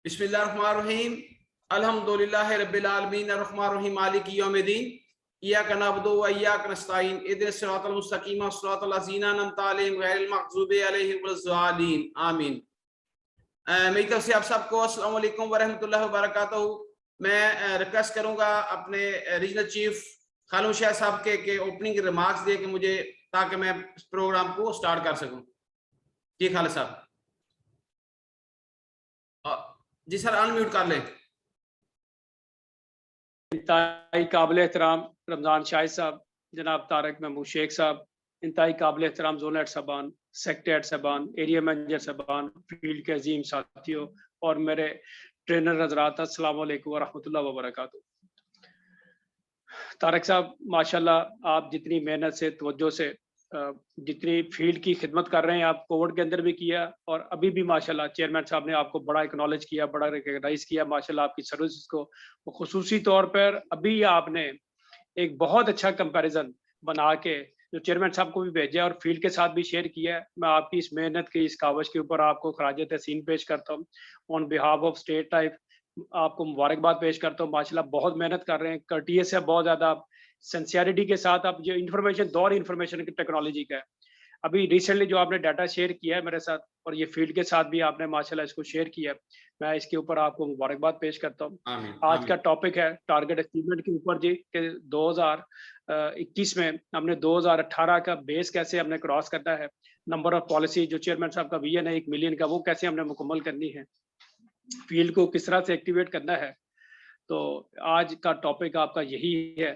बिस्मिल्लाहिर्रहमानिर्रहीम अल्हम्दुलिल्लाहि रब्बिल आलमीन अर्रहमानिर्रहीम मालिकी यौमिद्दीन इय्याका नअबुदु व इय्याका नस्तईन इहदिनस सिरातल मुस्तकीम सिरातल लज़ीना अनअमता अलैहिम गैरिल मग़ज़ूबि अलैहिम वलज़्ज़ालिन आमीन। मेरी तरफ से आप सबको अस्सलाम वालेकुम व रहमतुल्लाहि व बरकातहू। मैं रिक्वेस्ट करूंगा अपने रीजनल चीफ खालू शाह साहब के ओपनिंग रिमार्क्स दे के मुझे, ताकि मैं इस प्रोग्राम को स्टार्ट कर सकूं। जी खालिद साहब। जी सर, अनम्यूट कर लें। इंतहाई काबिल एहतराम रमज़ान शाहिद साहब, जनाब तारक महमूद शेख साहब, इंतहाई काबिल एहतराम जोनल हेड साहबान, सेक्रेटरी हेड साहबान, एरिया मैनेजर साहबान, फील्ड के अजीम साथियों और मेरे ट्रेनर हज़रात, अस्सलाम वालेकुम व रहमतुल्लाहि व बरकातहू। तारक साहब, माशाल्लाह आप जितनी मेहनत से, तवज्जो से, जितनी फील्ड की खिदमत कर रहे हैं, आप कोविड के अंदर भी किया और अभी भी माशाल्लाह चेयरमैन साहब ने आपको बड़ा एक्नॉलेज किया, बड़ा रिकॉग्नाइज किया माशाल्लाह आपकी सर्विस को। खुसूसी तौर पर अभी आपने एक बहुत अच्छा कंपैरिजन बना के जो चेयरमैन साहब को भी भेजा और फील्ड के साथ भी शेयर किया है। मैं आपकी इस मेहनत की, इस कावश के ऊपर आपको खराज तहसीन पेश करता हूँ। On behalf of state type आपको मुबारकबाद पेश करता हूँ। माशाल्लाह बहुत मेहनत कर रहे हैं, कर्टियस है, बहुत ज़्यादा सिंसियरिटी के साथ आप जो इन्फॉर्मेशन, दौर इन्फॉर्मेशन की टेक्नोलॉजी का है। अभी रिसेंटली जो आपने डाटा शेयर किया है मेरे साथ और ये फील्ड के साथ भी आपने माशाल्लाह इसको शेयर किया है, मैं इसके ऊपर आपको मुबारकबाद पेश करता हूँ। आज का टॉपिक है टारगेट अचीवमेंट के ऊपर जी, कि 2021 में हमने 2018 का बेस कैसे हमने क्रॉस करना है, नंबर ऑफ पॉलिसी जो चेयरमैन साहब का विजन है 1 मिलियन का, वो कैसे हमने मुकम्मल करनी है, फील्ड को किस तरह से एक्टिवेट करना है। तो आज का टॉपिक आपका यही है।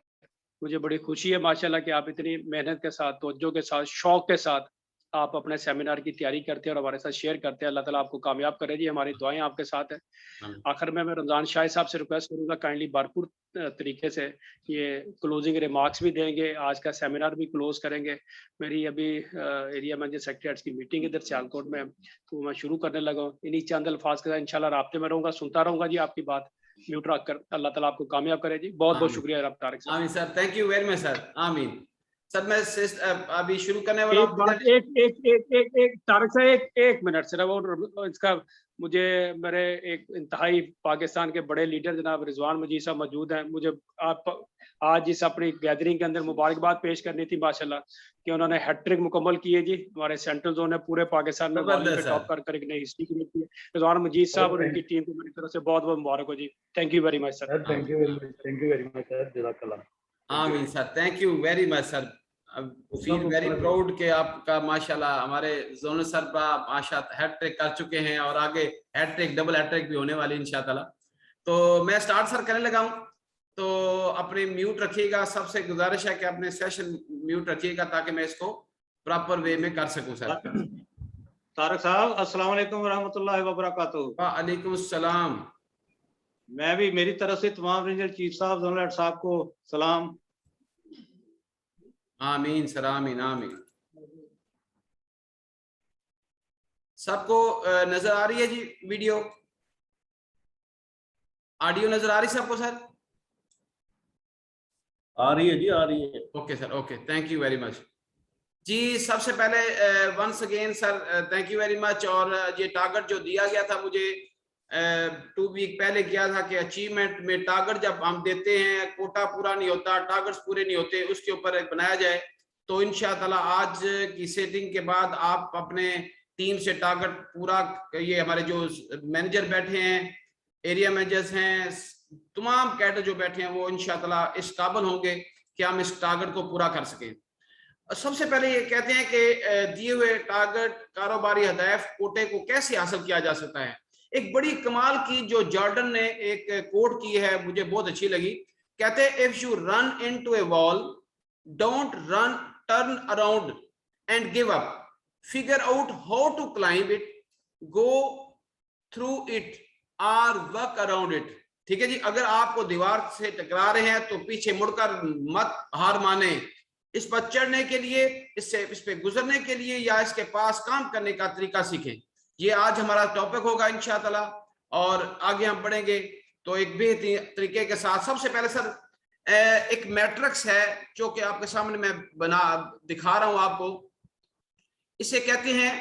मुझे बड़ी खुशी है माशाल्लाह कि आप इतनी मेहनत के साथ, तवज्जो के साथ, शौक के साथ आप अपने सेमिनार की तैयारी करते हैं और हमारे साथ शेयर करते हैं। अल्लाह ताला आपको कामयाब करे जी, हमारी दुआएं आपके साथ हैं। आखिर में मैं रमज़ान शाहिद साहब से रिक्वेस्ट करूंगा काइंडली भरपूर तरीके से ये क्लोजिंग रिमार्क्स भी देंगे, आज का सेमिनार भी क्लोज करेंगे। मेरी अभी एरिया मैनेजर सेक्रेटरीज की मीटिंग इधर सियालकोट में, तो मैं शुरू करने लगा हूँ। इन्हीं चंद अल्फाज के साथ इंशाल्लाह राब्ते में रहूँगा, सुनता रहूँगा जी आपकी बात, म्यूट रख कर। अल्लाह ताला आपको कामयाब करे जी। बहुत बहुत शुक्रिया जनाब तारिक साहब। आमीन sir, thank you very much sir. आमीन सर, मैं अभी शुरू करने वाला एक बात, एक तारक साहब, एक मिनट सिर्फ, और इसका मुझे मेरे एक इंतहाई पाकिस्तान के बड़े लीडर जनाब रिजवान मजीद साहब मौजूद हैं, मुझे आप आज इस अपनी गैदरिंग के अंदर मुबारकबाद पेश करनी थी माशाल्लाह कि उन्होंने हैट्रिक मुकम्मल की है जी। हमारे सेंट्रल जोन ने पूरे पाकिस्तान में वॉल्यूम पे टॉप कर एक नई हिस्ट्री क्रिएट की है। रिजवान मजीद साहब और उनकी टीम को मेरी तरफ से बहुत बहुत मुबारक हो जी। Thank you very much sir. Thank you very much sir, जज़ाकल्लाह। आमीन sir, thank you very much sir. Feel very proud के आपका माशाल्लाह हमारे जोनल सर माशाल्लाह हैट्रिक कर चुके हैं और आगे हैट्रिक, डबल हैट्रिक भी होने वाली इंशाल्लाह। तो मैं स्टार्ट सर करने लगा हूं, तो अपने म्यूट रखिएगा। सबसे गुजारिश है कि अपने सेशन म्यूट रखिएगा ताकि मैं इसको प्रॉपर वे में कर सकूं सर। तारक साहब, अस्सलाम वालेकुम व रहमतुल्लाहि व बरकातहू। वालेकुम अस्सलाम। मैं भी मेरी तरफ से तमाम रीजनल चीफ साहब, जोनल हेड साहब को सलाम। आमीन सर, आमीन आमीन। सबको नजर आ रही है जी वीडियो, ऑडियो नजर आ रही है सबको सर? आ रही है जी, आ रही है। Okay sir, okay, thank you very much जी। सबसे पहले once again sir thank you very much. और ये टारगेट जो दिया गया था मुझे 2 वीक पहले किया था कि अचीवमेंट में टारगेट जब हम देते हैं, कोटा पूरा नहीं होता, टारगेट्स पूरे नहीं होते, उसके ऊपर एक बनाया जाए। तो इंशाअल्लाह आज की सेटिंग के बाद आप अपने टीम से टारगेट पूरा, ये हमारे जो मैनेजर बैठे हैं, एरिया मैनेजर्स हैं, तमाम कैडर जो बैठे हैं, वो इंशाअल्लाह इस काबिल होंगे कि हम इस टारगेट को पूरा कर सकें। सबसे पहले ये कहते हैं कि दिए हुए टारगेट, कारोबारी हदायफ, कोटे को कैसे हासिल किया जा सकता है। एक बड़ी कमाल की जो जॉर्डन ने एक कोट की है, मुझे बहुत अच्छी लगी। कहते हैं if you run into a wall, don't run, turn around and give up, figure out how to climb it, go through it और वर्क अराउंड इट। ठीक है जी, अगर आपको दीवार से टकरा रहे हैं तो पीछे मुड़कर मत हार माने, इस पर चढ़ने के लिए, इस पे गुजरने के लिए या इसके पास काम करने का तरीका सीखें। ये आज हमारा टॉपिक होगा इंशाअल्लाह और आगे हम बढ़ेंगे तो एक बेहतरीन तरीके के साथ। सबसे पहले सर एक मैट्रिक्स है जो कि आपके सामने मैं दिखा रहा हूं आपको। इसे कहते हैं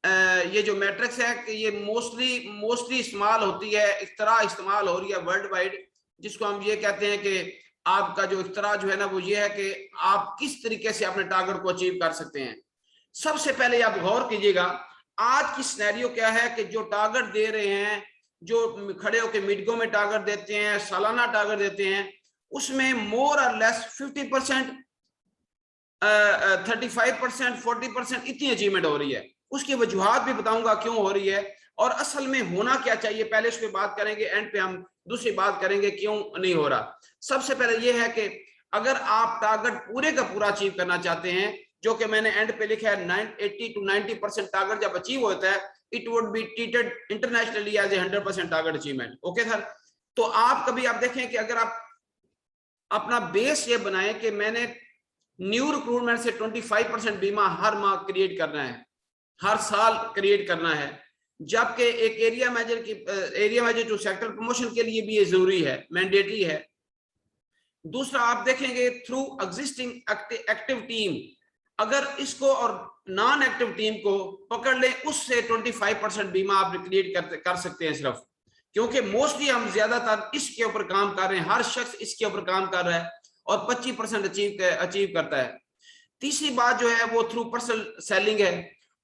ये जो मैट्रिक्स है कि ये मोस्टली इस्तेमाल होती है, इख्तरा इस्तेमाल हो रही है वर्ल्ड वाइड, जिसको हम ये कहते हैं कि आपका जो इख्तरा जो है ना वो ये है कि आप किस तरीके से अपने टारगेट को अचीव कर सकते हैं। सबसे पहले आप गौर कीजिएगा, आज की सिनेरियो क्या है कि जो टारगेट दे रहे हैं, जो खड़े होकर मीटिंगों में टारगेट देते हैं, सालाना टारगेट देते हैं, उसमें मोर और लेस 50%, 35%, 40% इतनी अचीवमेंट हो रही है। उसकी वजूहात भी बताऊंगा क्यों हो रही है और असल में होना क्या चाहिए। पहले इस पे बात करेंगे, एंड पे हम दूसरी बात करेंगे क्यों नहीं हो रहा। सबसे पहले ये है कि अगर आप टारगेट पूरे का पूरा अचीव करना चाहते हैं, जो कि मैंने एंड पे लिखा है 80 to 90% टारगेट जब अचीव होता है, it would be treated internationally as a 100% target achievement. Okay sir, तो आप देखें कि अगर आप अपना बेस ये बनाएं कि मैंने न्यू रिक्रूटमेंट से 25% बीमा हर माह क्रिएट करना है, हर साल क्रिएट करना है, जबकि एक area manager to sector promotion के लिए भी ये जरूरी है, मैंडेटरी है। दूसरा आप देखेंगे थ्रू एग्जिस्टिंग एक्टिव टीम, अगर इसको और नॉन एक्टिव टीम को पकड़ लें, उससे 25% बीमा आप क्रिएट कर सकते हैं सिर्फ, क्योंकि मोस्टली हम ज्यादातर इसके ऊपर काम कर रहे हैं, हर शख्स इसके ऊपर काम कर रहा है और 25% अचीव करता है। तीसरी बात जो है वो थ्रू पर्सनल सेलिंग है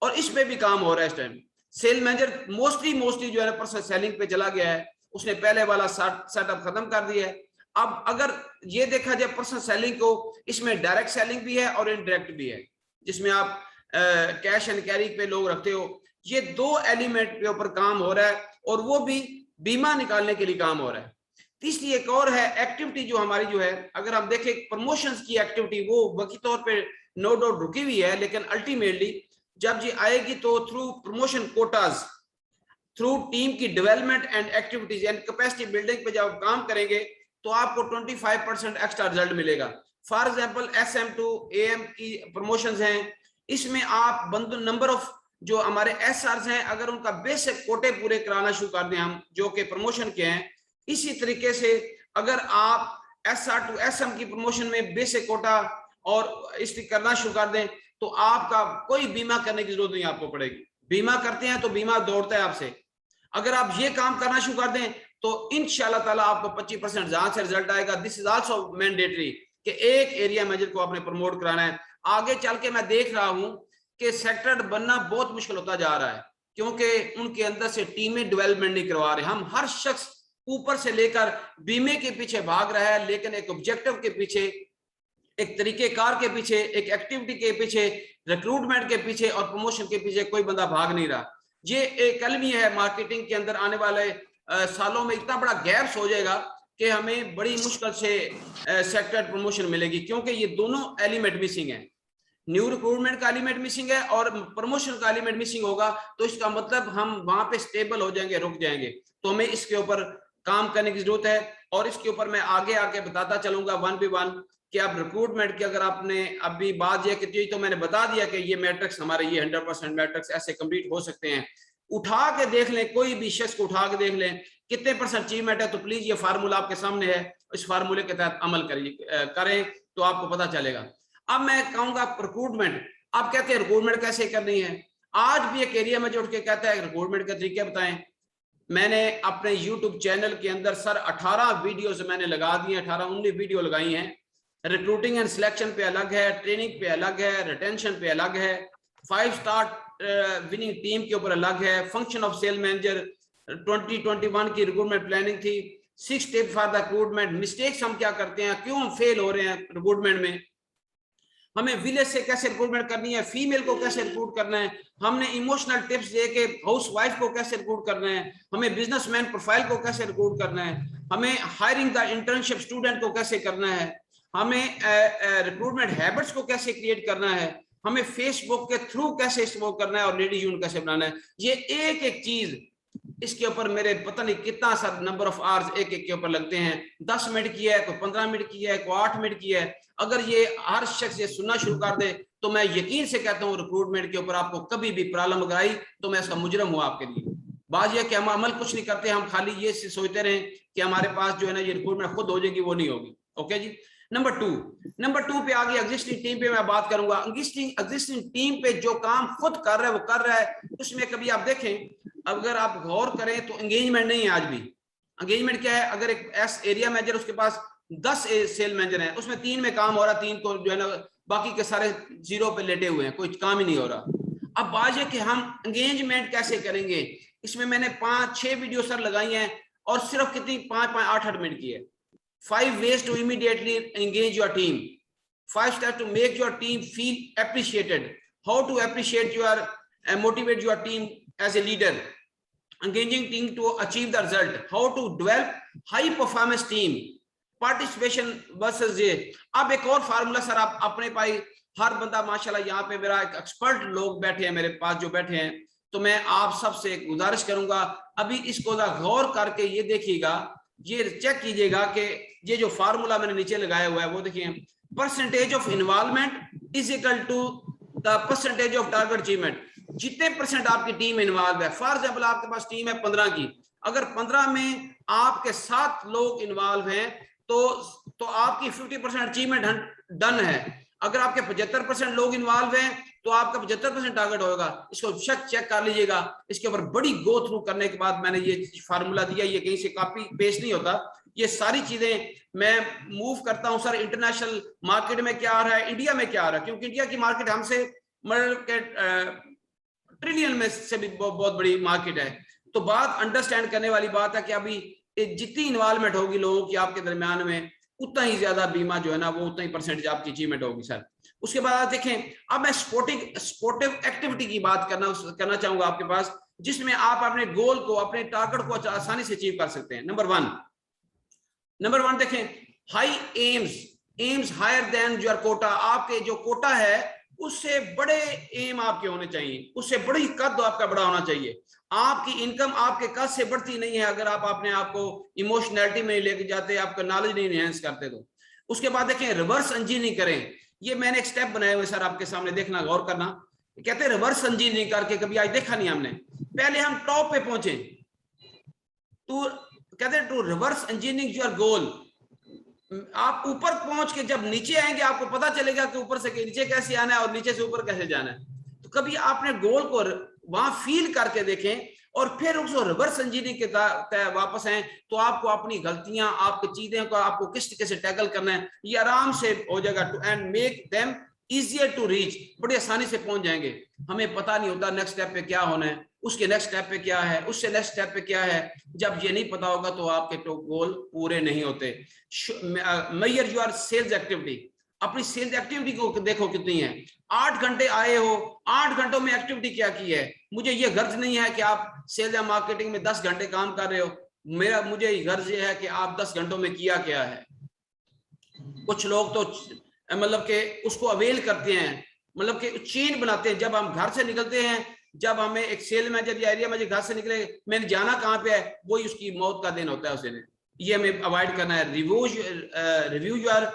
और इस पे भी काम हो रहा है इस टाइम। सेल मैनेजर मोस्टली जो है पर्सनल सेलिंग पे चला गया है, उसने पहले वाला सेटअप खत्म कर दिया है। अब अगर ये देखा जाए पर्सनल सेलिंग को, इसमें डायरेक्ट सेलिंग भी है और इनडायरेक्ट भी है, जिसमें आप कैश एंड कैरी पे लोग रखते हो। ये दो एलिमेंट के ऊपर काम हो रहा है और वो भी बीमा निकालने के लिए काम हो रहा है। तीसरी एक और है एक्टिविटी जो हमारी जो है, अगर हम देखें प्रमोशंस की एक्टिविटी, वो वकी तौर पे नो डाउट रुकी हुई है, लेकिन अल्टीमेटली जब ये आएगी तो through promotion quotas, through team की development and activities and capacity building पे जब काम करेंगे तो आपको 25% एक्स्ट्रा रिजल्ट मिलेगा। For example SM to AM की प्रमोशंस हैं, इसमें आप नंबर ऑफ जो हमारे SRs हैं, अगर उनका बेसिक कोटे पूरे कराना शुरू कर दें हम, जो कि प्रमोशन के हैं, इसी तरीके से अगर आप SR to SM की प्रमोशन में बेसिक कोटा और इस करना शुरू कर दें तो आपका कोई बीमा करने की जरूरत नहीं आपको पड़ेगी। बीमा करते हैं तो बीमा दौड़ता है आपसे। अगर आप ये काम करना शुरू कर दें तो इंशाल्लाह ताला आपको 25% जहां से रिजल्ट आएगा। दिस इज आल्सो मैंडेटरी कि एक एरिया मैनेजर को आपने प्रमोट कराना है। आगे चल के मैं देख रहा हूं कि सेक्टर बनना बहुत मुश्किल होता जा रहा है, क्योंकि उनके अंदर से टीमें डेवलपमेंट नहीं करवा रहे। हम हर शख्स ऊपर से लेकर बीमे के पीछे भाग रहा है, लेकिन एक ऑब्जेक्टिव के पीछे, एक तरीकेकार के पीछे, एक एक्टिविटी के पीछे, रिक्रूटमेंट के पीछे और प्रमोशन के पीछे कोई बंदा भाग नहीं रहा। ये एक अलमी है मार्केटिंग के अंदर। आने वाले सालों में इतना बड़ा गैप्स हो जाएगा कि हमें बड़ी मुश्किल से सेक्टर प्रमोशन मिलेगी, क्योंकि ये दोनों एलिमेंट मिसिंग है। न्यू रिक्रूटमेंट का एलिमेंट मिसिंग है और प्रमोशन का एलिमेंट मिसिंग होगा, तो इसका मतलब हम वहां पे स्टेबल हो जाएंगे, रुक जाएंगे। तो हमें इसके ऊपर काम करने की जरूरत है और इसके ऊपर मैं आगे बताता चलूंगा वन बाय वन कि आप रिक्रूटमेंट की अगर आपने अभी बात यह की तो मैंने बता दिया कि ये मैट्रिक्स हमारे ये 100% मैट्रिक्स ऐसे कंप्लीट हो सकते हैं। उठा के देख लें, कोई भी शख्स को उठा के देख लें कितने % अचीवमेंट है, तो प्लीज ये फार्मूला आपके सामने है, इस फार्मूले के तहत अमल करें तो आपको पता चलेगा। अब मैं कहूंगा रिक्रूटमेंट, आप कहते हैं रिक्रूटमेंट कैसे करनी है। आज भी एक एरिया में जो उठ के कहता है रिक्रूटमेंट का तरीके बताएं। मैंने अपने YouTube चैनल के अंदर सर 18 वीडियोस मैंने लगा दिए, 18-19 वीडियो लगाई हैं। रिक्रूटिंग एंड सिलेक्शन पे अलग है, ट्रेनिंग पे अलग है, रिटेंशन पे अलग है, 5 स्टार विनिंग टीम के ऊपर अलग है, फंक्शन ऑफ सेल मैनेजर 2021 की रिक्रूटमेंट प्लानिंग थी, 6 step for the recruitment, mistakes हम क्या करते हैं, क्यों हम फेल हो रहे हैं रिक्रूटमेंट में, हमें विलेज से कैसे रिक्रूटमेंट करनी है, फीमेल को कैसे रिक्रूट करना है, हमने इमोशनल टिप्स दे के हाउस वाइफ को कैसे रिक्रूट करना है, हमें बिजनेसमैन प्रोफाइल को कैसे रिक्रूट करना है, हमें हायरिंग द इंटर्नशिप स्टूडेंट को कैसे करना है, हमें रिक्रूटमेंट हैबिट्स को कैसे क्रिएट करना है, हमें फेसबुक के थ्रू कैसे इस्तेमाल करना है और लेडीज यूनिट कैसे बनाना है। ये एक एक चीज इसके ऊपर मेरे पता नहीं कितना सा नंबर ऑफ आवर्स एक के ऊपर लगते हैं। 10 मिनट की है, कोई 15 मिनट की है, कोई 8 मिनट की है। अगर ये हर शख्स ये सुनना शुरू कर दे तो मैं यकीन से कहता हूँ रिक्रूटमेंट के ऊपर आपको कभी भी प्रॉब्लम अगर आई तो मैं इसका मुजरम हूँ आपके लिए। बात यह कि हम अमल कुछ नहीं करते, हम खाली ये सोचते रहे कि हमारे पास जो है ना ये रिक्रूटमेंट खुद हो जाएगी, वो नहीं होगी। ओके जी, नंबर टू पे आगे एग्जिस्टिंग टीम पे मैं बात करूंगा। एग्जिस्टिंग टीम पे जो काम खुद कर रहा है वो कर रहा है, उसमें कभी आप देखें, अगर आप गौर करें तो एंगेजमेंट नहीं है आज भी। एंगेजमेंट क्या है? अगर एक एरिया मैनेजर, उसके पास 10 सेल मैनेजर हैं, उसमें 3 में काम हो रहा, 3 को जो है ना बाकी के सारे 0 पे लेटे हुए हैं, कोई काम ही नहीं हो रहा। अब बात है कि हम एंगेजमेंट कैसे करेंगे। इसमें मैंने 5-6 वीडियो सर लगाई हैं और सिर्फ कितनी 5-8 मिनट की है। 5 ways to immediately engage your team, 5 steps to make your team feel appreciated, how to appreciate your motivate your team as a leader, engaging team to achieve the result, how to develop high performance team, participation versus ये। अब एक और formula sir आप अपने पाई, हर बंदा माशाल्लाह यहाँ पे मेरा एक एक्सपर्ट लोग बैठे हैं मेरे पास जो बैठे हैं, तो मैं आप सबसे गुजारिश करूंगा अभी इसको गौर करके ये देखिएगा, ये चेक कीजिएगा कि ये जो फार्मूला मैंने नीचे लगाया हुआ है वो देखिए, percentage of involvement is equal to the percentage of target achievement. जितने % आपकी टीम इन्वॉल्व है, फॉर एग्जांपल आपके पास टीम है 15 की, अगर 15 में आपके 7 लोग इन्वॉल्व हैं तो आपकी 50% अचीवमेंट डन है। अगर आपके 75% लोग इन्वॉल्व हैं तो आपका 75% टारगेट होगा। इसको चेक कर लीजिएगा। इसके ऊपर बड़ी गो थ्रू करने के बाद मैंने ये फार्मूला दिया, ये कहीं से कॉपी पेस्ट नहीं होता, ये सारी चीजें मैं मूव करता हूं सर। इंटरनेशनल मार्केट में क्या आ रहा है, इंडिया में क्या आ रहा है, क्योंकि इंडिया की मार्केट हमसे मतलब के ट्रिलियन में से भी बहुत बड़ी मार्केट है। तो बात अंडरस्टैंड करने वाली बात है कि अभी जितनी इन्वॉल्वमेंट होगी लोगों की आपके दरमियान में, उतना ही ज्यादा बीमा जो है ना वो उतना ही % आपकी अचीवमेंट होगी सर। उसके बाद देखें, अब मैं स्पोर्टिव एक्टिविटी की बात करना चाहूंगा आपके पास, जिसमें आप अपने गोल को, अपने टारगेट को आसानी से अचीव कर सकते हैं। नंबर वन देखें, high aims higher than your quota. आपके जो कोटा है उससे बड़े एम आपके होने चाहिए, उससे बड़ी कद आपका बड़ा होना चाहिए। आपकी इनकम आपके कद से बढ़ती नहीं है अगर आप अपने आप को इमोशनैलिटी में लेके जाते, आपका नॉलेज नहीं एनहांस करते तो। उसके बाद देखें, रिवर्स इंजीनियरिंग करें। ये मैंने एक स्टेप बनाए हुए सर आपके सामने, देखना, गौर करना। कहते हैं रिवर्स इंजीनियरिंग करके कभी आज देखा नहीं हमने। पहले हम टॉप पे पहुंचे, तो कहते हैं to reverse engineering your goal. आप ऊपर पहुंच के जब नीचे आएंगे आपको पता चलेगा कि ऊपर से नीचे कैसे आना है और नीचे से ऊपर कैसे जाना है। तो कभी आपने गोल को वहां फील करके देखें और फिर उसको रिवर्स इंजीनियरिंग के वापस आए, तो आपको अपनी गलतियां, आपकी चीजें को आपको किस तरीके से टैकल करना है ये आराम से हो जाएगा। To end make them easier to reach, बड़ी आसानी से पहुंच जाएंगे। हमें पता नहीं होता नेक्स्ट स्टेप पे क्या होना है, उसके नेक्स्ट स्टेप पे क्या है, उससे नेक्स्ट स्टेप पे क्या है। जब ये नहीं पता होगा तो आपके तो गोल पूरे नहीं होते। Measure your sales activity. अपनी सेल्स एक्टिविटी को देखो कितनी है। 8 घंटे आए हो, 8 घंटों में एक्टिविटी क्या की है। मुझे ये गर्ज नहीं है कि आप सेल्स या मार्केटिंग में 10 घंटे काम कर रहे हो। मुझे गर्ज ये है कि आप 10 घंटों में किया क्या है। कुछ लोग तो मतलब कि उसको अवेल करते हैं, मतलब कि चेन बनाते हैं। जब हम घर से निकलते हैं, जब हमें एक सेल मैनेजर या एरिया मैनेजर घर से निकले, मैंने जाना कहाँ पे है, वही उसकी मौत का दिन होता है उस दिन। ये हमें अवॉइड करना है। Review your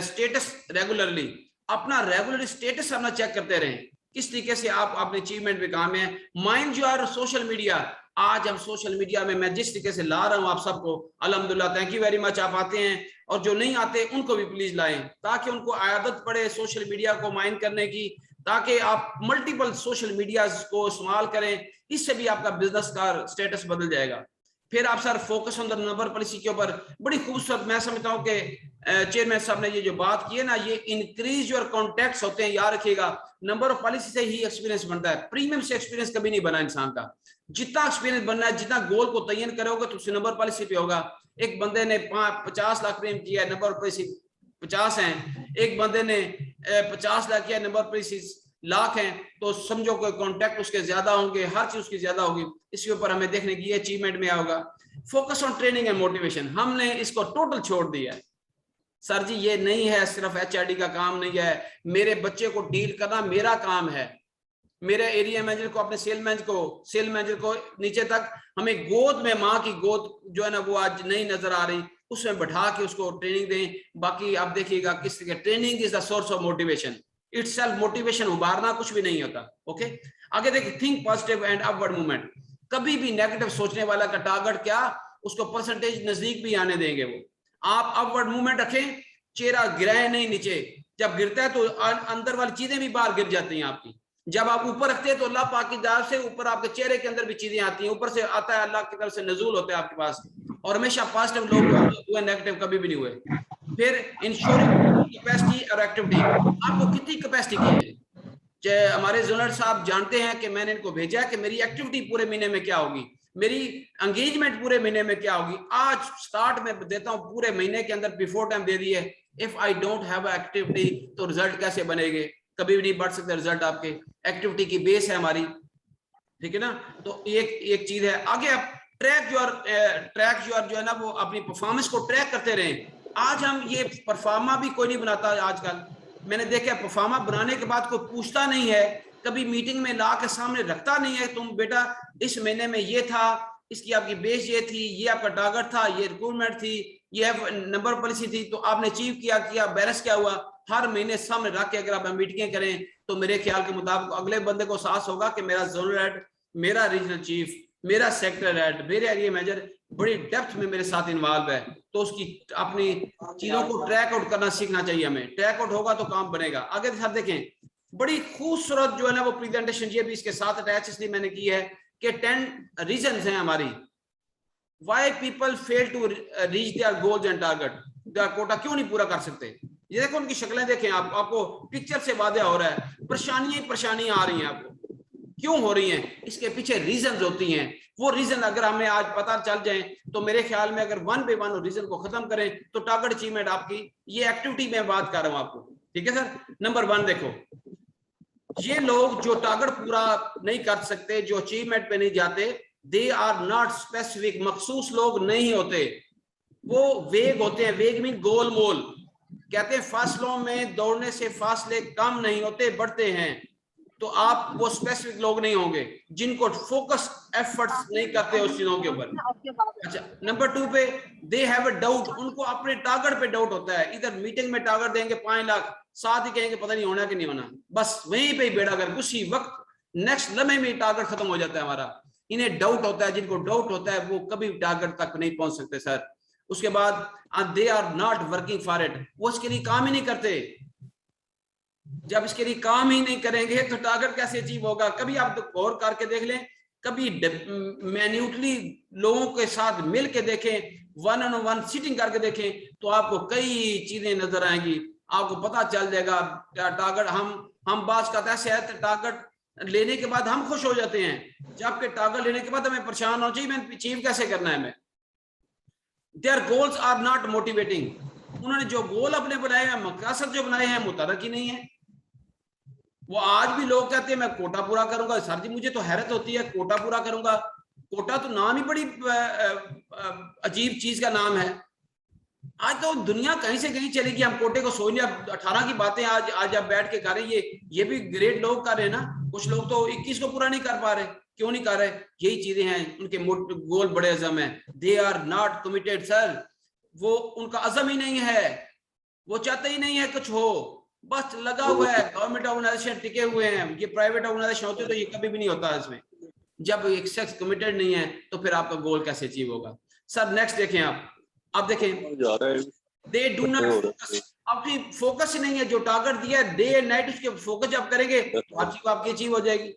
status regularly. अपना रेगुलर स्टेटस अपना चेक करते रहें, किस तरीके से आप अपने अचीवमेंट पे काम है। Mind your social media. आज हम सोशल मीडिया में मैं जिस तरीके से ला रहा हूं आप सबको, अल्हम्दुलिल्लाह, थैंक यू वेरी मच। आप आते हैं और जो नहीं आते उनको भी प्लीज लाएं, ताकि उनको आदत पड़े सोशल मीडिया को माइंड करने की, ताकि आप मल्टीपल सोशल मीडिया को इस्तेमाल करें। इससे भी आपका बिजनेस का स्टेटस बदल जाएगा। फिर आप sir focus on the number policy के ऊपर बड़ी खूबसूरत, मैं समझता हूँ कि चेयरमैन साहब ने ये जो बात की है ना, ये इंक्रीज योर कॉन्टैक्ट्स होते हैं। याद रखिएगा, नंबर ऑफ पॉलिसी से ही एक्सपीरियंस बनता है। प्रीमियम से एक्सपीरियंस कभी नहीं बना इंसान का। जितना एक्सपीरियंस बनना है, जितना गोल को तयन करोगे तो उससे नंबर पॉलिसी पे होगा। एक बंदे ने 50 लाख प्रीमियम किया है, नंबर पॉलिसी 50 है। एक बंदे ने 50 लाख किया, नंबर पॉलिसी लाख हैं, तो समझो कोई कॉन्टैक्ट उसके ज्यादा होंगे, हर चीज उसकी ज्यादा होगी। इसके ऊपर हमें देखने की ये अचीवमेंट में होगा। Focus on training and motivation. हमने इसको टोटल छोड़ दिया है सर जी। ये नहीं है, सिर्फ HRD का काम नहीं है। मेरे बच्चे को डील करना मेरा काम है। मेरे एरिया मैनेजर को, अपने सेल मैनेजर को नीचे तक हमें गोद में, माँ की गोद जो है ना वो आज नहीं नजर आ रही, उसमें बैठा के उसको ट्रेनिंग दें। बाकी आप देखिएगा किस तरह training is the source of motivation. Itself motivation उभारना कुछ भी नहीं होता। ओके, आगे देखिए, think positive and upward movement. कभी भी नेगेटिव सोचने वाला का टारगेट क्या, उसको परसेंटेज नजदीक भी आने देंगे वो। आप अपवर्ड मूवमेंट रखें, चेहरा गिराए नहीं नीचे, जब गिरता है तो अंदर वाली चीजें भी बाहर गिर जाती हैं आपकी। जब आप ऊपर रखते हैं तो अल्लाह पाक की तरफ से ऊपर आपके चेहरे के अंदर भी चीजें आती हैं, ऊपर से आता है, अल्लाह की तरफ से नजूल होता है आपके पास, और हमेशा पॉजिटिव लोग हुए, नेगेटिव कभी भी नहीं हुए। फिर इंश्योरिंग कैपेसिटी और एक्टिविटी, आपको कितनी कैपेसिटी की है। हमारे जोनर साहब जानते हैं कि मैंने इनको भेजा है कि मेरी एक्टिविटी पूरे महीने में क्या होगी, मेरी एंगेजमेंट पूरे महीने में क्या होगी। आज स्टार्ट में देता हूं, पूरे महीने के अंदर बिफोर टाइम दे दिए। If I don't have activity तो रिजल्ट कैसे बनेंगे, कभी भी नहीं बढ़ सकते रिजल्ट आपके। एक्टिविटी की बेस है हमारी, ठीक है ना। तो एक चीज है। आगे आप ट्रैक जो है ना वो अपनी परफॉर्मेंस को ट्रैक करते रहें। आज हम ये परफॉर्मा भी कोई नहीं बनाता आजकल, मैंने देखा परफॉर्मा बनाने के बाद कोई पूछता नहीं है, कभी मीटिंग में ला के सामने रखता नहीं है, तुम बेटा इस महीने में ये था, इसकी आपकी बेस ये थी, ये आपका टारगेट था, ये रिक्रूटमेंट थी, ये नंबर पॉलिसी थी, तो आपने अचीव किया, बैलेंस क्या हुआ। हर महीने सामने रख के अगर आप मीटिंगें करें तो मेरे ख्याल के मुताबिक अगले बंदे को एहसास होगा कि मेरा जोनल हेड, मेरा रीजनल चीफ, मेरा सेक्टर हेड, मेरे एरिया मैनेजर बड़ी डेप्थ में मेरे साथ इन्वॉल्व है। तो उसकी अपनी चीजों को ट्रैक आउट करना सीखना चाहिए हमें। ट्रैक आउट होगा तो काम बनेगा। आगे साथ देखें, बड़ी खूबसूरत जो है ना वो प्रेजेंटेशन ये भी इसके साथ अटैच इसलिए मैंने की है कि 10 रीजंस हैं हमारी why people fail to reach their goals and target. Quota क्यों नहीं पूरा कर सकते। ये देखो उनकी शक्लें देखें, आपको पिक्चर से वादे हो रहा है, परेशानियां आ रही हैं आपको, क्यों हो रही हैं, इसके पीछे रीजंस होती हैं। वो रीजन अगर हमें आज पता चल जाए तो मेरे ख्याल में अगर वन बाय वन रीजन को खत्म करें तो टारगेट अचीवमेंट आपकी, ये एक्टिविटी में बात कर रहा हूं आपको, ठीक है सर। नंबर 1 देखो, ये लोग जो टारगेट पूरा नहीं कर सकते, जो अचीवमेंट पे नहीं जाते, दे आर नॉट स्पेसिफिक, मखसूस लोग नहीं होते, वो वेग होते हैं। वेग मीन गोल मोल, कहते हैं फासलों में दौड़ने से फासले कम नहीं होते, बढ़ते हैं। तो आप वो स्पेसिफिक लोग नहीं होंगे जिनको फोकस एफर्ट्स नहीं करते उस चीजों के ऊपर। अच्छा, नंबर 2 पे दे हैव अ डाउट, उनको अपने टारगेट पे डाउट होता है। इधर मीटिंग में टारगेट देंगे 5 लाख, साथ ही कहेंगे पता नहीं होना कि नहीं होना, बस वहीं पे ही बेड़ा गर्क, उसी वक्त नेक्स्ट लम्हे में टारगेट खत्म हो जाता है हमारा। इन्हें डाउट होता है, जिनको डाउट होता है वो कभी टारगेट तक नहीं पहुंच सकते सर। उसके बाद they are not working for it, वो इसके लिए काम ही नहीं करते। जब इसके लिए काम ही नहीं करेंगे तो टारगेट कैसे अचीव होगा। कभी आप गौर करके देख लें, कभी मैन्यूटली लोगों के साथ मिल के देखें, 1-on-1 सीटिंग करके देखें, तो आपको कई चीजें नजर आएंगी, आपको पता चल जाएगा। टारगेट हम बात करते हैं, टारगेट लेने के बाद हम खुश हो जाते हैं, जबकि टारगेट लेने के बाद हमें परेशान होना चाहिए, मैं अचीव कैसे करना है। मैं their goals are not motivating, उन्होंने जो गोल अपने बनाए हैं, मकसद जो बनाए हैं, मुतहर्रिक ही नहीं है। वो आज भी लोग कहते हैं मैं कोटा पूरा करूंगा। सर जी मुझे तो हैरत होती है, कोटा पूरा करूंगा, कोटा तो नाम ही बड़ी अजीब चीज का नाम है। आज तो दुनिया कहीं से कहीं चलेगी, हम कोटे को सोच लिया। 18 की बातें आज आप बैठ के कर रहे हैं, ये भी ग्रेट लोग कर रहे हैं ना। कुछ लोग तो 21 को पूरा नहीं कर पा रहे, क्यों नहीं कर रहे, यही चीजें हैं, उनके गोल बड़े अज़म है। They are not committed sir, वो उनका अज़म ही नहीं है, वो चाहते ही नहीं है कुछ हो, बस लगा हुआ है। गवर्नमेंट ऑर्गेनाइजेशन टिके हुए हैं, ये प्राइवेट ऑर्गेनाइजेशन होते तो ये कभी भी नहीं होता इसमें। जब एक शख्स कमिटेड नहीं है तो फिर आपका गोल कैसे अचीव होगा। सर नेक्स्ट देखें आप देखें, दे डू नॉट आपकी फोकस ही नहीं है, जो टारगेट दिया है डे एंड नाइट उसके फोकस जब करेंगे तो आपकी अचीव हो जाएगी।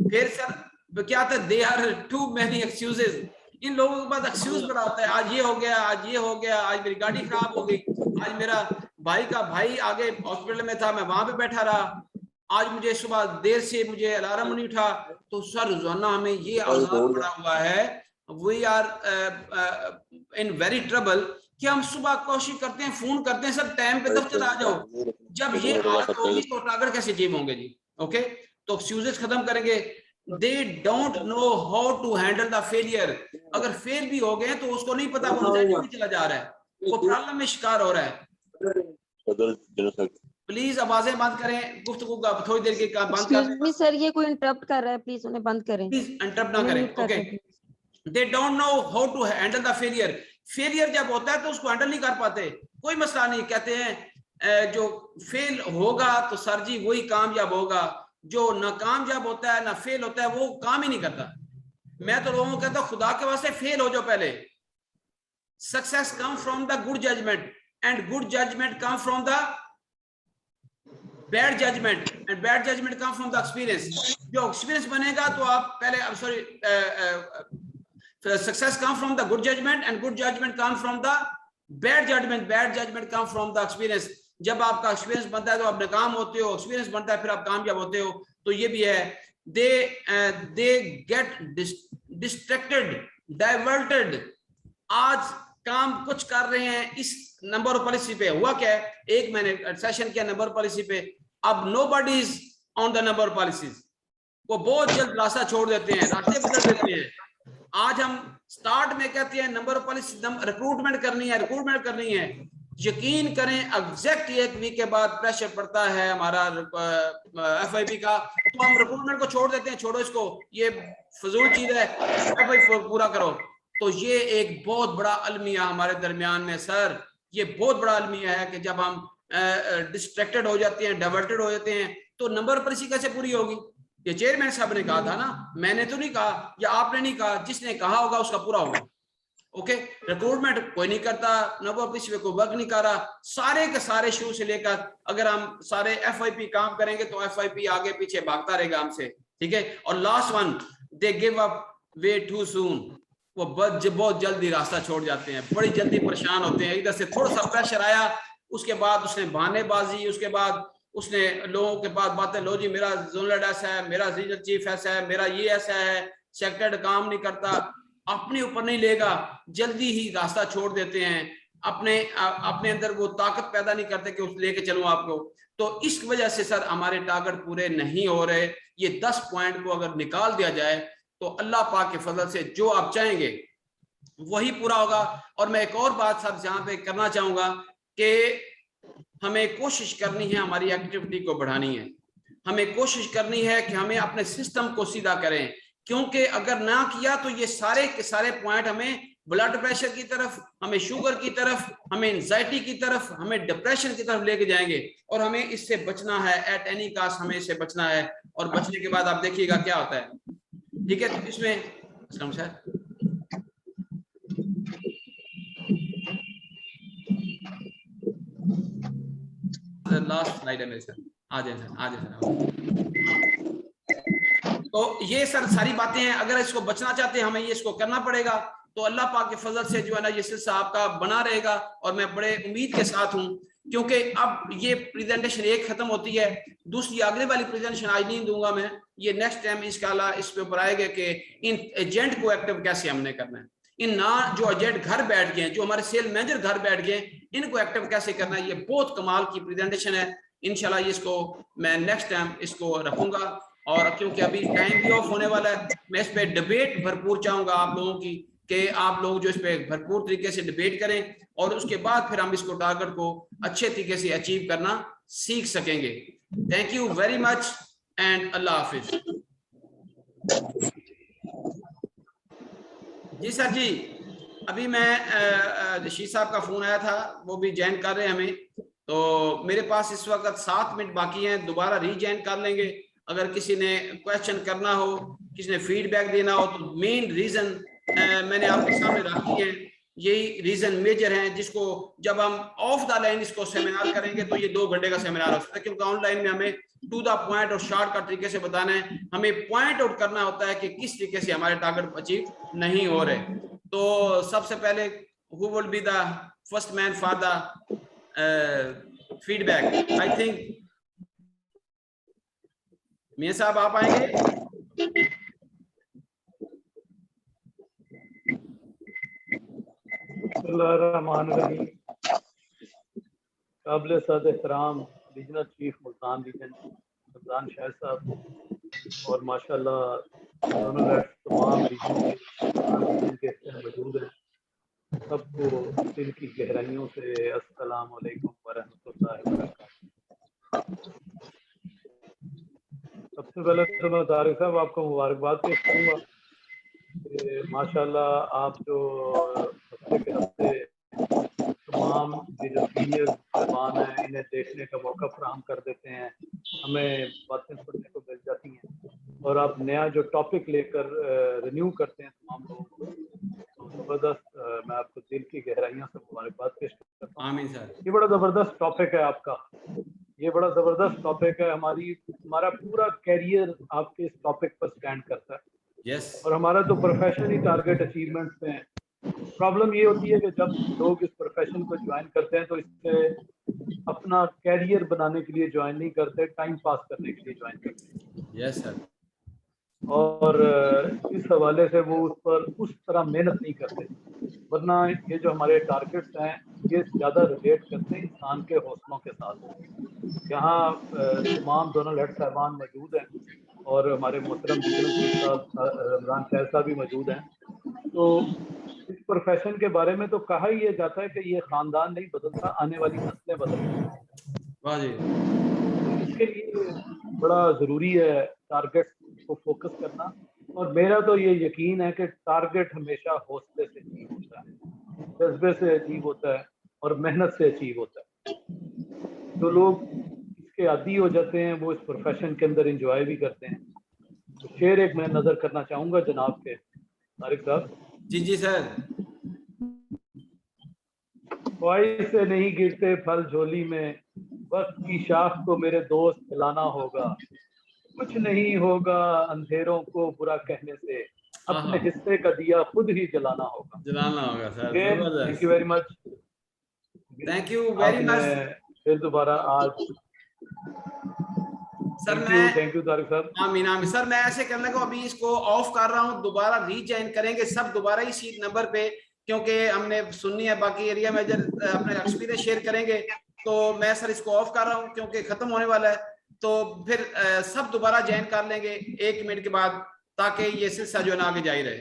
फिर सर क्या था, they are too many excuses, इन लोगों के पास एक्सक्यूज बड़ा होता है, आज ये हो गया, आज ये हो गया, आज मेरी गाड़ी खराब हो गई, आज मेरा भाई का भाई आगे हॉस्पिटल में था, मैं वहां पे बैठा रहा, आज मुझे सुबह देर से मुझे अलार्म नहीं उठा। तो सर रोजाना हमें ये आजाद पड़ा हुआ है, we are in very trouble, कि हम सुबह कोशिश करते हैं, फोन करते हैं, सर टाइम पे दफ्तर आ जाओ। जब ये आदत होगी तो टारगेट कैसे अचीव होंगे जी। ओके, तो एक्सक्यूजेस खत्म करेंगे। They don't know how to handle the failure, अगर फेल भी हो गए तो उसको नहीं पता, वो नहीं चला जा रहा है, वो प्रॉब्लम में शिकार हो रहा है। प्लीज आवाजें बंद करें, गुफ्तगू का थोड़ी देर के बंद करें। सर ये कोई इंटरप्ट कर रहा है, प्लीज उन्हें बंद करें, प्लीज इंटरप्ट ना करें। Okay, they don't know how to handle the failure, failure जब होता है तो उसको हैंडल नहीं कर पाते, कोई मसला नहीं, कहते हैं जो फेल होगा तो सर जी वही कामयाब होगा, जो नाकामयाब होता है ना फेल होता है वो काम ही नहीं करता। मैं तो लोगों को कहता हूं खुदा के वास्ते फेल हो जाओ पहले, success come from the good judgment, and good judgment come from the bad judgment, and bad judgment come from the experience. जो experience बनेगा तो आप पहले success come from the good judgment and good judgment come from the bad judgment. Bad judgment come from the experience. जब आपका experience बनता है तो आप नाकाम होते हो, experience बनता है फिर आप कामयाब होते हो. तो ये भी है. They get distracted, diverted. आज काम कुछ कर रहे हैं इस नंबर पॉलिसी पे. हुआ क्या है, एक मैंने सेशन किया नंबर पॉलिसी पे. अब nobody is on the number policies. वो बहुत जल्द रास्ता छोड़ देते हैं, रास्ते बदल देते हैं. आज हम स्टार्ट में कहते हैं नंबर पॉलिसी रिक्रूटमेंट करनी है. यकीन करें एग्जैक्ट एक वीक के बाद प्रेशर पड़ता है हमारा FIP का, तो हम रिक्रूटमेंट को छोड़ देते हैं. छोड़ो इसको, ये फजूल चीज है, FIP पूरा करो. तो ये एक बहुत बड़ा अलमिया हमारे दरमियान में सर, ये बहुत बड़ा अलमिया है कि जब हम डिस्ट्रैक्टेड हो जाते हैं, डाइवर्टेड हो जाते हैं, तो नंबर पॉलिसी कैसे पूरी होगी. ये चेयरमैन साहब ने कहा था ना, मैंने तो नहीं कहा या आपने नहीं कहा, जिसने कहा होगा उसका पूरा होगा. ओके, रिक्रूटमेंट कोई नहीं करता, नंबर पॉलिसी पे कोई वर्क नहीं कर रहा. सारे के सारे शुरू से लेकर अगर हम सारे FIP काम करेंगे तो FIP आगे पीछे भागता रहेगा हमसे. ठीक है. और last one, they give up way too soon. वो बहुत जल्दी रास्ता छोड़ जाते हैं, बड़ी जल्दी परेशान होते हैं. इधर से थोड़ा सा प्रेशर आया, उसके बाद उसने बहानेबाजी, उसके बाद उसने लोगों के पास बातें, लो जी मेरा जोनल ऐसा है, मेरा रीजनल चीफ ऐसा है, मेरा ये ऐसा है, सेक्रेटरी काम नहीं करता. अपने ऊपर नहीं लेगा, जल्दी ही रास्ता छोड़ देते हैं. अपने अंदर वो ताकत पैदा नहीं करते कि उस लेके चलूं आपको. तो इस वजह से सर हमारे टारगेट पूरे नहीं हो रहे. ये 10 पॉइंट को अगर निकाल दिया जाए तो अल्लाह पाक के फजल से जो आप चाहेंगे वही पूरा होगा. और मैं एक और बात सर जहां पे करना चाहूंगा कि हमें कोशिश करनी है, हमारी एक्टिविटी को बढ़ानी है. हमें कोशिश करनी है कि हमें अपने सिस्टम को सीधा करें, क्योंकि अगर ना किया तो ये सारे के सारे पॉइंट हमें ब्लड प्रेशर की तरफ, हमें शुगर की तरफ, हमें एंजाइटी की तरफ, हमें डिप्रेशन की तरफ लेके जाएंगे. और हमें इससे बचना है, एट एनी कास्ट हमें इससे बचना है. और बचने के बाद आप देखिएगा क्या होता है. ठीक है. तो इसमें सर लास्ट स्लाइड है मेरे सर, आ जाए सर. तो ये सर सारी बातें हैं. अगर इसको बचना चाहते हैं हमें ये इसको करना पड़ेगा. तो अल्लाह पाक के फजल से जो है ना ये सिलसिला आपका बना रहेगा. और मैं बड़े उम्मीद के साथ हूं, क्योंकि अब ये प्रेजेंटेशन एक खत्म होती है, दूसरी अगले वाली प्रेजेंटेशन आज नहीं दूंगा मैं. ये नेक्स्ट टाइम इंशाल्लाह इस पे ऊपर आएगा कि इन एजेंट को एक्टिव कैसे हमने करना है. इन ना जो एजेंट घर बैठ गए, जो हमारे सेल मैनेजर घर बैठ गए, इनको एक्टिव कैसे करना है. ये बहुत कमाल की प्रेजेंटेशन है. इंशाल्लाह इसको मैं नेक्स्ट टाइम इसको रखूंगा. और क्योंकि अभी टाइम भी ऑफ होने वाला है, मैं इस पे डिबेट भरपूर चाहूंगा आप लोगों की, कि आप लोग जो इस पे भरपूर तरीके से डिबेट करें, और उसके बाद फिर हम इसको टारगेट को अच्छे तरीके से अचीव करना सीख सकेंगे. Thank you very much and अल्लाह हाफिज. जी सर जी, अभी मैं रशीद साहब का फोन आया था, वो भी ज्वाइन कर रहे हैं हमें. तो मेरे पास इस वक्त 7 मिनट बाकी हैं, दोबारा रीज्वाइन कर लेंगे. अगर किसी ने क्वेश्चन करना हो, किसी ने फीडबैक देना हो, तो मेन रीजन मैंने आपके सामने रखी है. यही रीजन मेजर हैं, जिसको जब हम ऑफ द लाइन इसको सेमिनार करेंगे तो ये 2 घंटे का सेमिनार हो सकता है, क्योंकि ऑनलाइन में हमें टू द पॉइंट और शॉर्ट का तरीके से बताना है. हमें पॉइंट आउट करना होता है कि किस तरीके से हमारे टारगेट अचीव नहीं हो रहे. तो सबसे पहले who will be the first man for the feedback. I think मियां साहब आप आएंगे. बिस्मिल्लाहिर्रहमानिर्रहीम. काबिल सद एहतराम regional chief Multan region Ramzan Shah साहब और माशाल्लाह तमाम रीजन के मौजूद हैं. सबको दिल की गहराइयों से अस्सलाम वालेकुम वरहमतुल्लाहि वबरकातुहू. सबसे पहले तो मैं तारिक साहब आपको मुबारकबाद पेश करूँगा. माशाल्लाह आप जो हफ्ते के हफ्ते तमाम जो सीनियर जवान हैं इन्हें देखने का मौका फराहम कर देते हैं, हमें बातें सुनने को मिल जाती हैं, और आप नया जो टॉपिक लेकर रिन्यू करते हैं तमाम लोगों को, तो ज़बरदस्त. मैं आपको दिल की गहराइयों से मुबारकबाद पेश करता आमीन सर। ये बड़ा जबरदस्त टॉपिक है आपका, ये बड़ा जबरदस्त टॉपिक है। हमारा पूरा कैरियर आपके इस टॉपिक पर स्टैंड करता है, यस और हमारा तो प्रोफेशन ही टारगेट अचीवमेंट पे है। प्रॉब्लम ये होती है कि जब लोग इस प्रोफेशन को ज्वाइन करते हैं तो इससे अपना कैरियर बनाने के लिए ज्वाइन नहीं करते, टाइम पास करने के लिए ज्वाइन करते हैं। Yes sir. और इस हवाले से वो उस पर उस तरह मेहनत नहीं करते, वरना ये जो हमारे टारगेट्स हैं ये ज़्यादा रिलेट करते हैं इंसान के हौसलों के साथ। यहाँ तमाम दोनों हेड साहबान मौजूद हैं और हमारे मोहतरम रीजनल चीफ साहब रमजान शहर साहब भी मौजूद हैं। तो इस प्रोफेशन के बारे में तो कहा ही ये जाता है कि ये ख़ानदान नहीं बदलता, आने वाली नस्लें बदलती हैं। वाह जी। इसके लिए बड़ा ज़रूरी है टारगेट को फोकस करना, और मेरा तो ये यकीन है कि टारगेट हमेशा हौसले से अचीव होता है, जज्बे से अचीव होता है और मेहनत से अचीव होता है। जो लोग इसके आदी हो जाते हैं वो इस प्रोफेशन के अंदर इंजॉय भी करते हैं। तो शेर एक मैं नज़र करना चाहूँगा जनाब के तारिक साहब। जी जी सर। ख्वाहिश से नहीं गिरते फल झोली में, वक्त की शाख को मेरे दोस्त खिलाना होगा। कुछ नहीं होगा अंधेरों को बुरा कहने से, अपने हाँ। हिस्से का दिया खुद ही जलाना होगा। जलाना होगा सर। थैंक जबरदस्त। You very much. Thank you very much फिर दोबारा आज सर। मैं थैंक यू तारिक साहब। आमीन आमीन सर। मैं ऐसे करने को अभी इसको ऑफ कर रहा हूँ, दोबारा रीजॉइन करेंगे सब दोबारा ही सीट नंबर पे, क्योंकि हमने सुननी है। बाकी एरिया मैनेजर अपने एक्सपीरियंस शेयर करेंगे। तो मैं सर इसको ऑफ कर रहा हूँ क्योंकि खत्म होने वाला है। तो फिर सब दोबारा ज्वाइन कर लेंगे 1 मिनट के बाद, ताकि ये सिलसिला जो है ना आगे जारी रहे।